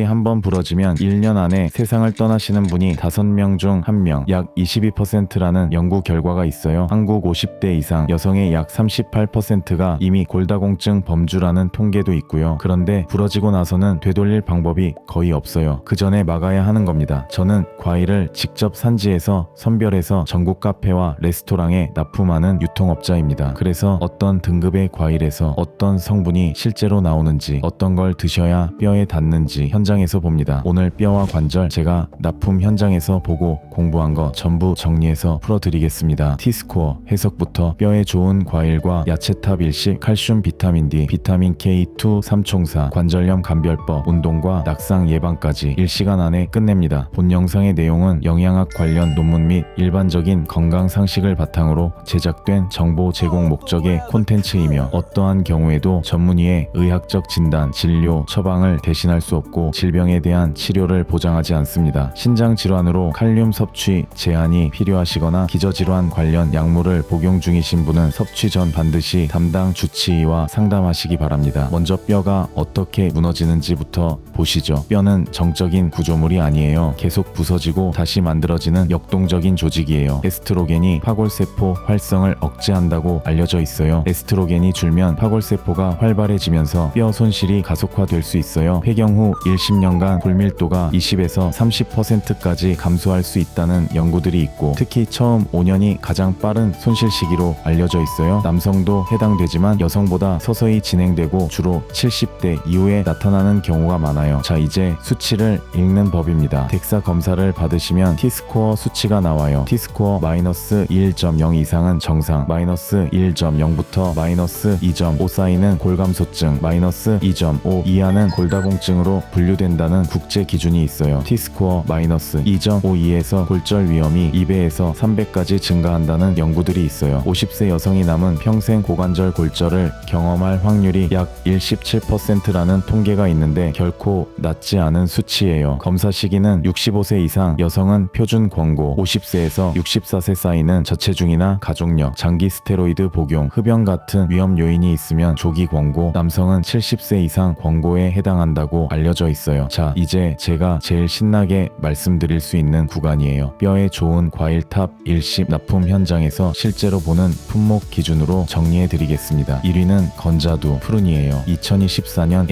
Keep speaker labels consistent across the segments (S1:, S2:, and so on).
S1: 한번 부러지면 1년 안에 세상을 떠나시는 분이 5명 중 1명, 약 22%라는 연구 결과가 있어요. 한국 50대 이상 여성의 약 38%가 이미 골다공증 범주라는 통계도 있고요. 그런데 부러지고 나서는 되돌릴 방법이 거의 없어요. 그 전에 막아야 하는 겁니다. 저는 과일을 직접 산지에서 선별해서 전국 카페와 레스토랑에 납품하는 유통업자입니다. 그래서 어떤 등급의 과일에서 어떤 성분이 실제로 나오는지, 어떤 걸 드셔야 뼈에 닿는지 현장에서 봅니다. 오늘 뼈와 관절 제가 납품 현장에서 보고 공부한 거 전부 정리해서 풀어드리겠습니다. T스코어 해석부터 뼈에 좋은 과일과 야채탑 일식, 칼슘, 비타민 D, 비타민 K2 3총사, 관절염 감별법, 운동과 낙상 예방까지 1시간 안에 끝냅니다. 본 영상의 내용은 영양학 관련 논문 및 일반적인 건강 상식을 바탕으로 제작된 정보 제공 목적의 콘텐츠이며 어떠한 경우에도 전문의의 의학적 진단, 진료, 처방을 대신할 수 없고 질병에 대한 치료를 보장하지 않습니다. 신장 질환으로 칼륨 섭취 제한이 필요하시거나 기저질환 관련 약물을 복용 중이신 분은 섭취 전 반드시 담당 주치의와 상담하시기 바랍니다. 먼저 뼈가 어떻게 무너지는지부터 보시죠. 뼈는 정적인 구조물이 아니에요. 계속 부서지고 다시 만들어지는 역동적인 조직이에요. 에스트로겐이 파골세포 활성을 억제한다고 알려져 있어요. 에스트로겐이 줄면 파골세포가 활발해지면서 뼈 손실이 가속화될 수 있어요. 폐경 후 10년간 골밀도가 20에서 30%까지 감소할 수 있다는 연구들이 있고 특히 처음 5년이 가장 빠른 손실 시기로 알려져 있어요. 남성도 해당되지만 여성보다 서서히 진행되고 주로 70대 이후에 나타나는 경우가 많아요. 자, 이제 수치를 읽는 법입니다. 덱사 검사를 받으시면 T스코어 수치가 나와요. T스코어 마이너스 1.0 이상은 정상, 마이너스 1.0부터 마이너스 2.5 사이는 골감소증, 마이너스 2.5 이하는 골다공증으로 분류된다는 국제 기준이 있어요. T스코어 마이너스 2.52에서 골절 위험이 2배에서 3배까지 증가한다는 연구들이 있어요. 50세 여성이 남은 평생 고관절 골절을 경험할 확률이 약 17%라는 통계가 있는데 결코 낮지 않은 수치예요. 검사 시기는 65세 이상 여성은 표준 권고, 50세에서 64세 사이는 저체중이나 가족력, 장기 스테로이드 복용, 흡연 같은 위험 요인이 있으면 조기 권고, 남성은 70세 이상 권고에 해당한다고 알려져 있어요. 자, 이제 제가 제일 신나게 말씀드릴 수 있는 구간이에요. 뼈에 좋은 과일 탑 일식 납품 현장에서 실제로 보는 품목 기준으로 정리해 드리겠습니다. 1위는 건자두 푸른이에요. 2024년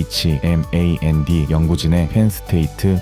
S1: HOOSHMAND 연구진의 펜스테이트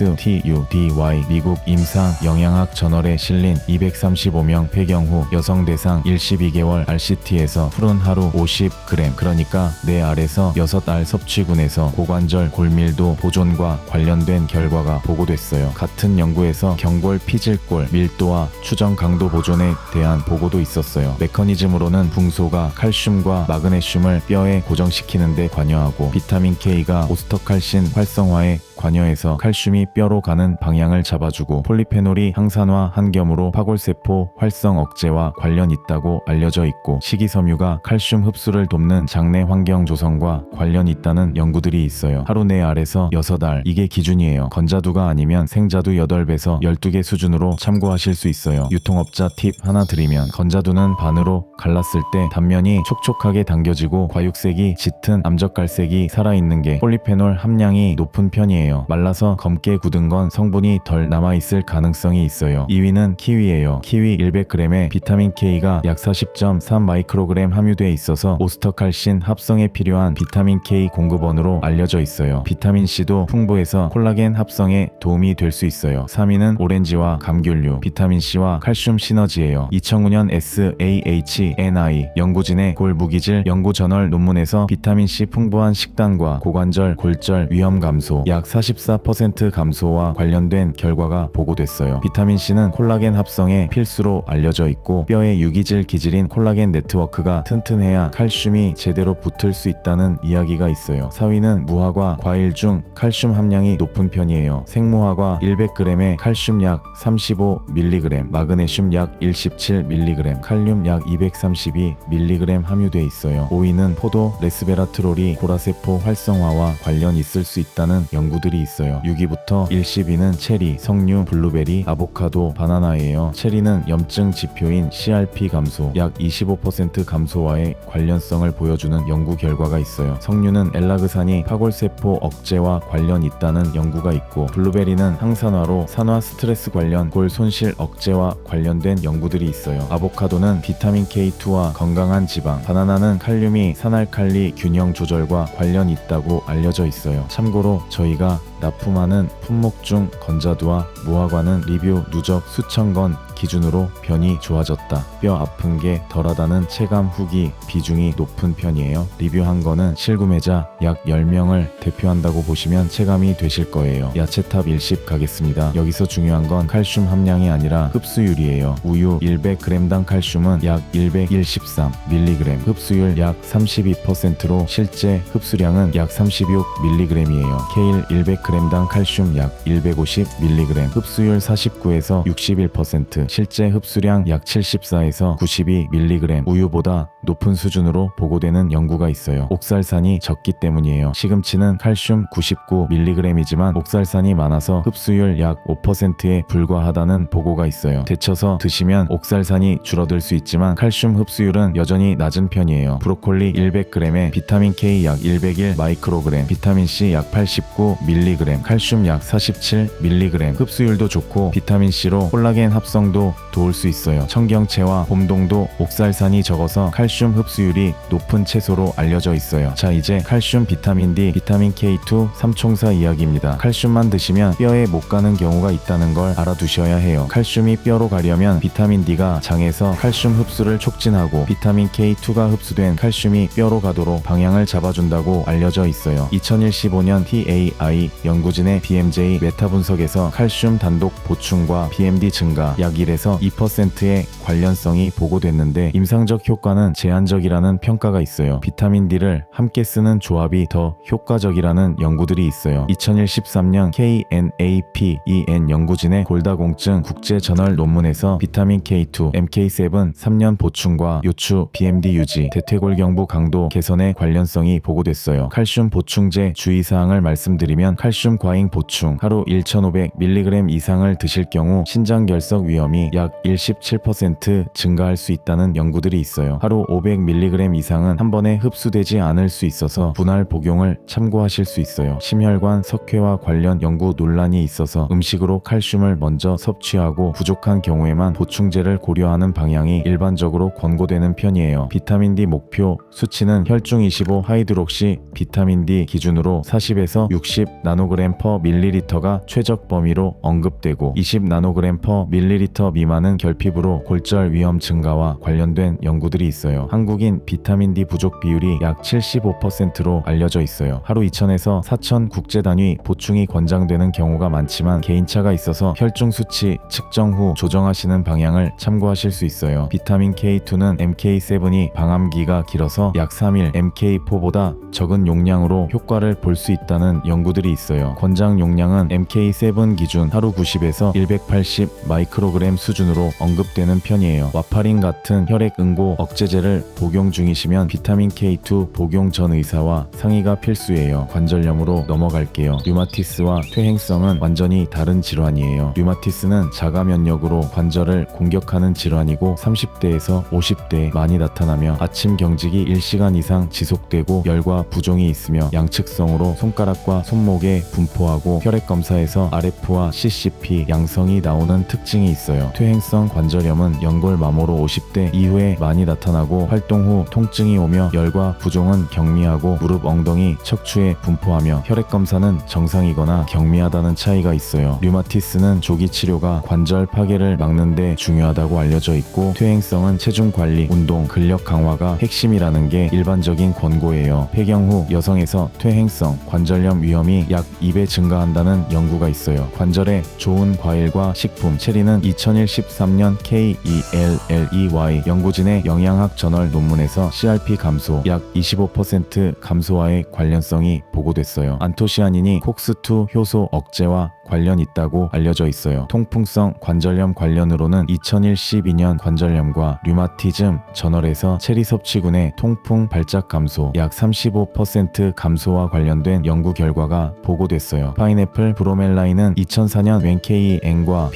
S1: PRUNESTUDY 미국 임상 영양학 저널에 실린 235명 폐경 후 여성 대상 12개월 RCT에서 푸른 하루 50g, 그러니까 4알에서 6알 섭취군에서 고관절 골밀도 보존과 관련된 결과가 보고됐어요. 같은 연구에서 경골 피질골 밀도와 추정 강도 보존에 대한 보고도 있었어요. 메커니즘으로는 붕소가 칼슘과 마그네슘을 뼈에 고정시키는 데 관여하고 비타민 K가 오스터칼신 활성화에 관여해서 칼슘이 뼈로 가는 방향을 잡아주고 폴리페놀이 항산화 한 겸으로 파골세포 활성 억제와 관련 있다고 알려져 있고 식이섬유가 칼슘 흡수를 돕는 장내 환경 조성과 관련 있다는 연구들이 있어요. 하루 4알에서 6알, 이게 기준이에요. 건자두가 아니면 생자두 8배에서 12개 수준으로 참고하실 수 있어요. 유통업자 팁 하나 드리면 건자두는 반으로 갈랐을 때 단면이 촉촉하게 당겨지고 과육색이 짙은 암적갈색이 살아있는 게 폴리페놀 함량이 높은 편이에요. 말라서 검게 굳은 건 성분이 덜 남아있을 가능성이 있어요. 2위는 키위예요. 키위 100g에 비타민 K가 약 40.3 마이크로그램 함유돼 있어서 오스터칼신 합성에 필요한 비타민 K 공급원으로 알려져 있어요. 비타민 C도 풍부해서 콜라겐 합성에 도움이 될 수 있어요. 3위는 오렌지와 감귤류, 비타민 C와 칼슘 시너지예요. 2009년 SAHNI 연구진의 골무기질 연구 저널 논문에서 비타민 C 풍부한 식단과 고관절 골절 위험 감소, 약 44% 감소와 관련된 결과가 보고됐어요. 비타민C는 콜라겐 합성에 필수로 알려져 있고 뼈의 유기질 기질인 콜라겐 네트워크가 튼튼해야 칼슘이 제대로 붙을 수 있다는 이야기가 있어요. 4위는 무화과 과일 중 칼슘 함량이 높은 편이에요. 생무화과 100g에 칼슘 약 35mg, 마그네슘 약 17mg, 칼륨 약 232mg 함유돼 있어요. 5위는 포도 레스베라트롤이 고라세포 활성화와 관련 있을 수 있다는 연구들이 연구들이 있어요. 6위부터 1, 10위는 체리, 석류, 블루베리, 아보카도, 바나나예요. 체리는 염증 지표인 CRP 감소, 약 25% 감소와의 관련성을 보여주는 연구 결과가 있어요. 석류는 엘라그산이 파골세포 억제와 관련 있다는 연구가 있고, 블루베리는 항산화로 산화 스트레스 관련 골 손실 억제와 관련된 연구들이 있어요. 아보카도는 비타민 K2와 건강한 지방, 바나나는 칼륨이 산알칼리 균형 조절과 관련 있다고 알려져 있어요. 참고로 저희가 납품하는 품목 중 건자두와 무화과는 리뷰 누적 수천 건 기준으로 변이 좋아졌다, 뼈 아픈 게 덜하다는 체감 후기 비중이 높은 편이에요. 리뷰한 거는 실구매자 약 10명을 대표한다고 보시면 체감이 되실 거예요. 야채탑 일식 가겠습니다. 여기서 중요한 건 칼슘 함량이 아니라 흡수율이에요. 우유 100g당 칼슘은 약 113mg, 흡수율 약 32%로 실제 흡수량은 약 36mg이에요. 케일 100g당 칼슘 약 150mg, 흡수율 49에서 61%, 실제 흡수량 약 74에서 92mg, 우유보다 높은 수준으로 보고되는 연구가 있어요. 옥살산이 적기 때문이에요. 시금치는 칼슘 99mg이지만 옥살산이 많아서 흡수율 약 5%에 불과하다는 보고가 있어요. 데쳐서 드시면 옥살산이 줄어들 수 있지만 칼슘 흡수율은 여전히 낮은 편이에요. 브로콜리 100g에 비타민 K 약 101 마이크로그램, 비타민 C 약 89mg, 칼슘 약 47mg, 흡수율도 좋고 비타민 C로 콜라겐 합성도 도울 수 있어요. 청경채와 봄동도 옥살산이 적어서 칼슘 흡수율이 높은 채소로 알려져 있어요. 자, 이제 칼슘, 비타민 D, 비타민 K2 삼총사 이야기입니다. 칼슘만 드시면 뼈에 못 가는 경우가 있다는 걸 알아두셔야 해요. 칼슘이 뼈로 가려면 비타민 D가 장에서 칼슘 흡수를 촉진하고 비타민 K2가 흡수된 칼슘이 뼈로 가도록 방향을 잡아준다고 알려져 있어요. 2015년 TAI 연구진의 BMJ 메타 분석에서 칼슘 단독 보충과 BMD 증가 약 1에서 2%의 관련성이 보고됐는데 임상적 효과는 제한적이라는 평가가 있어요. 비타민 D를 함께 쓰는 조합이 더 효과적이라는 연구들이 있어요. 2013년 KNAPEN 연구진의 골다공증 국제저널 논문에서 비타민 K2, MK7 3년 보충과 요추, BMD 유지, 대퇴골경부 강도 개선의 관련성이 보고됐어요. 칼슘 보충제 주의사항을 말씀드리면 칼슘 과잉 보충, 하루 1500mg 이상을 드실 경우 신장결석 위험이 약 17% 증가할 수 있다는 연구들이 있어요. 하루 500mg 이상은 한 번에 흡수되지 않을 수 있어서 분할 복용을 참고하실 수 있어요. 심혈관 석회와 관련 연구 논란이 있어서 음식으로 칼슘을 먼저 섭취하고 부족한 경우에만 보충제를 고려하는 방향이 일반적으로 권고되는 편이에요. 비타민 D 목표 수치는 혈중 25 하이드록시 비타민 D 기준으로 40에서 60 나노그램 퍼 밀리리터가 최적 범위로 언급되고 20 나노그램 퍼 밀리리터 미만은 결핍으로 골절 위험 증가와 관련된 연구들이 있어요. 한국인 비타민 D 부족 비율이 약 75%로 알려져 있어요. 하루 2000에서 4000 국제 단위 보충이 권장되는 경우가 많지만 개인차가 있어서 혈중 수치 측정 후 조정하시는 방향을 참고하실 수 있어요. 비타민 K2는 MK7이 방암기가 길어서 약 3일 MK4보다 적은 용량으로 효과를 볼 수 있다는 연구들이 있어요. 권장 용량은 MK7 기준 하루 90에서 180 마이크로그램 수준으로 언급되는 편이에요. 와파린 같은 혈액 응고 억제제를 복용 중이시면 비타민 K2 복용 전 의사와 상의가 필수예요. 관절염으로 넘어갈게요. 류마티스와 퇴행성은 완전히 다른 질환이에요. 류마티스는 자가 면역으로 관절을 공격하는 질환이고 30대에서 50대에 많이 나타나며 아침 경직이 1시간 이상 지속되고 열과 부종이 있으며 양측성으로 손가락과 손목에 분포하고 혈액 검사에서 RF와 CCP 양성이 나오는 특징이 있어요. 퇴행성 관절염은 연골 마모로 50대 이후에 많이 나타나고 활동 후 통증이 오며 열과 부종은 경미하고 무릎 엉덩이 척추에 분포하며 혈액 검사는 정상이거나 경미하다는 차이가 있어요. 류마티스는 조기 치료가 관절 파괴를 막는 데 중요하다고 알려져 있고 퇴행성은 체중 관리, 운동, 근력 강화가 핵심이라는 게 일반적인 권고예요. 폐경 후 여성에서 퇴행성 관절염 위험이 약 2배 증가한다는 연구가 있어요. 관절에 좋은 과일과 식품, 체리는 2013년 KELLEY 연구진의 영양학 저널 논문에서 CRP 감소 약 25% 감소와의 관련성이 보고됐어요. 안토시아닌이 콕스2 효소 억제와 관련 있다고 알려져 있어요. 통풍성 관절염 관련으로는 2012년 관절염과 류마티즘 저널에서 체리 섭취군의 통풍 발작 감소 약 35% 감소와 관련된 연구 결과가 보고됐어요. 파인애플 브로멜라인은 2004년 웬케이엔과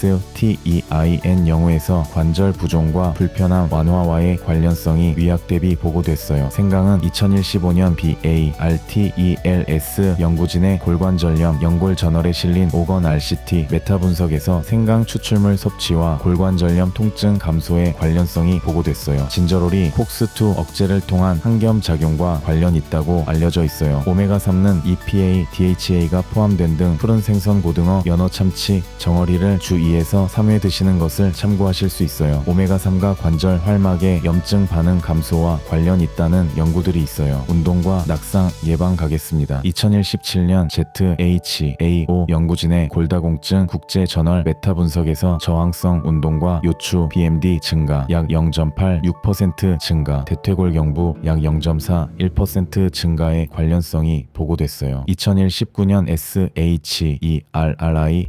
S1: BORENSTEIN 연구에서 관절 부종과 불편함 완화와의 관련성이 위약 대비 보고됐어요. 생강은 2015년 BARTELS 연구진의 골관절염 연골 저널에 실린 오건 RCT 메타 분석에서 생강 추출물 섭취와 골관절염 통증 감소의 관련성이 보고됐어요. 진저롤이 콕스2 억제를 통한 항겸 작용과 관련 있다고 알려져 있어요. 오메가3는 EPA, DHA가 포함된 등 푸른 생선, 고등어, 연어, 참치, 정어리를 주 2에서 3회 드시는 것을 참고하실 수 있어요. 오메가3가 관절 활막의 염증 반응 감소와 관련 있다는 연구들이 있어요. 운동과 낙상 예방 가겠습니다. 2017년 ZHAO 연구진의 골다공증 국제저널 메타 분석에서 저항성 운동과 요추 BMD 증가 약 0.86% 증가, 대퇴골경부 약 0.41% 증가의 관련성이 보고됐어요. 2019년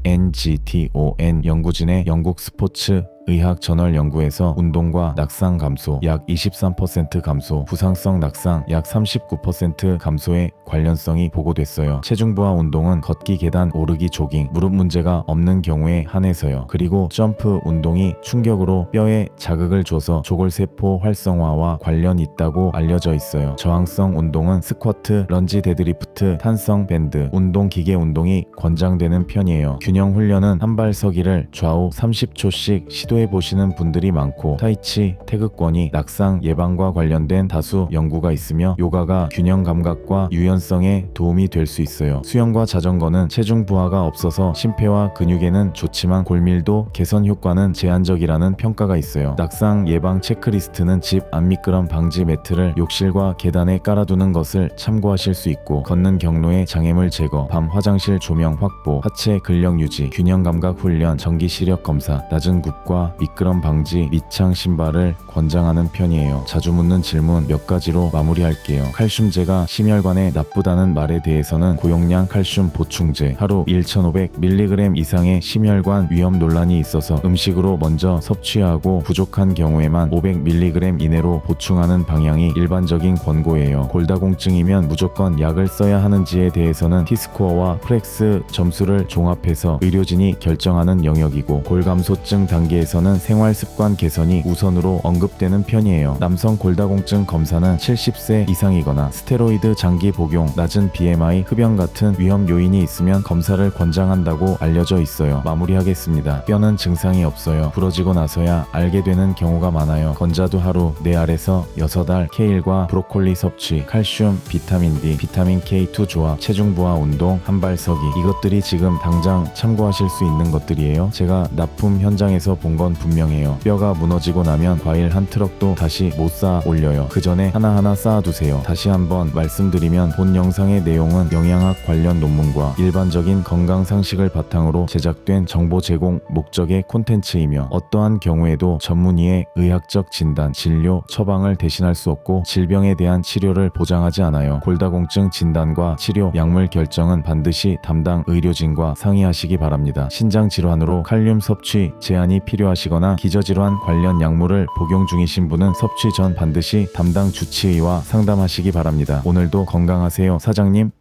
S1: SHERRINGTON 연구진의 영국 스포츠 의학 저널 연구에서 운동과 낙상 감소 약 23% 감소, 부상성 낙상 약 39% 감소의 관련성이 보고됐어요. 체중부하 운동은 걷기, 계단 오르기, 조깅, 무릎 문제가 없는 경우에 한해서요. 그리고 점프 운동이 충격으로 뼈에 자극을 줘서 조골세포 활성화와 관련 있다고 알려져 있어요. 저항성 운동은 스쿼트, 런지, 데드리프트, 탄성 밴드, 운동 기계 운동이 권장되는 편이에요. 균형 훈련은 한 발 서기를 좌우 30초씩 시도해보시는 분들이 많고, 타이치, 태극권이 낙상 예방과 관련된 다수 연구가 있으며 요가가 균형 감각과 유연성에 도움이 될 수 있어요. 수영과 자전거는 체중 부하가 없어서 심폐와 근육에는 좋지만 골밀도 개선 효과는 제한적이라는 평가가 있어요. 낙상 예방 체크리스트는 집 안 미끄럼 방지 매트를 욕실과 계단에 깔아두는 것을 참고하실 수 있고, 걷는 경로의 장애물 제거, 밤 화장실 조명 확보, 하체 근력 유지, 균형 감각 훈련, 전기 시력 검사, 낮은 굽과 미끄럼 방지, 밑창 신발을 권장하는 편이에요. 자주 묻는 질문 몇 가지로 마무리할게요. 칼슘제가 심혈관에 나쁘다는 말에 대해서는 고용량 칼슘 보충제, 하루 1,500mg 이상의 심혈관 위험 논란이 있어서 음식으로 먼저 섭취하고 부족한 경우에만 500mg 이내로 보충하는 방향이 일반적인 권고예요. 골다공증이면 무조건 약을 써야 하는지에 대해서는 T스코어와 프렉스 점수를 종합해서 의료진이 결정하는 영역이고, 골감소증 단계에서는 생활습관 개선이 우선으로 언급되는 편이에요. 남성 골다공증 검사는 70세 이상이거나 스테로이드 장기 복용, 낮은 BMI, 흡연 같은 위험 요인이 있으면 검사를 권장한다고 알려져 있어요. 마무리하겠습니다. 뼈는 증상이 없어요. 부러지고 나서야 알게 되는 경우가 많아요. 건자두 하루 4알에서 6알, 케일과 브로콜리 섭취, 칼슘, 비타민 D, 비타민 K2 조합, 체중 부하 운동, 한발 서기, 이것들이 지금 당장 참고하실 수 있는 것들이에요. 제가 납품 현장에서 본 건 분명해요. 뼈가 무너지고 나면 과일 한 트럭도 다시 못 쌓아 올려요. 그 전에 하나하나 쌓아두세요. 다시 한번 말씀드리면 본 영상의 내용은 영양학 관련 논문과 일반적인 건강 상식을 바탕으로 제작된 정보 제공 목적의 콘텐츠이며, 어떠한 경우에도 전문의의 의학적 진단, 진료, 처방을 대신할 수 없고 질병에 대한 치료를 보장하지 않아요. 골다공증 진단과 치료, 약물 결정은 반드시 담당 의료진과 상의하시기 바랍니다. 신장 질환으로 칼륨 섭취 제한이 필요하시거나 기저질환 관련 약물을 복용 중이신 분은 섭취 전 반드시 담당 주치의와 상담하시기 바랍니다. 오늘도 건강하세요, 사장님.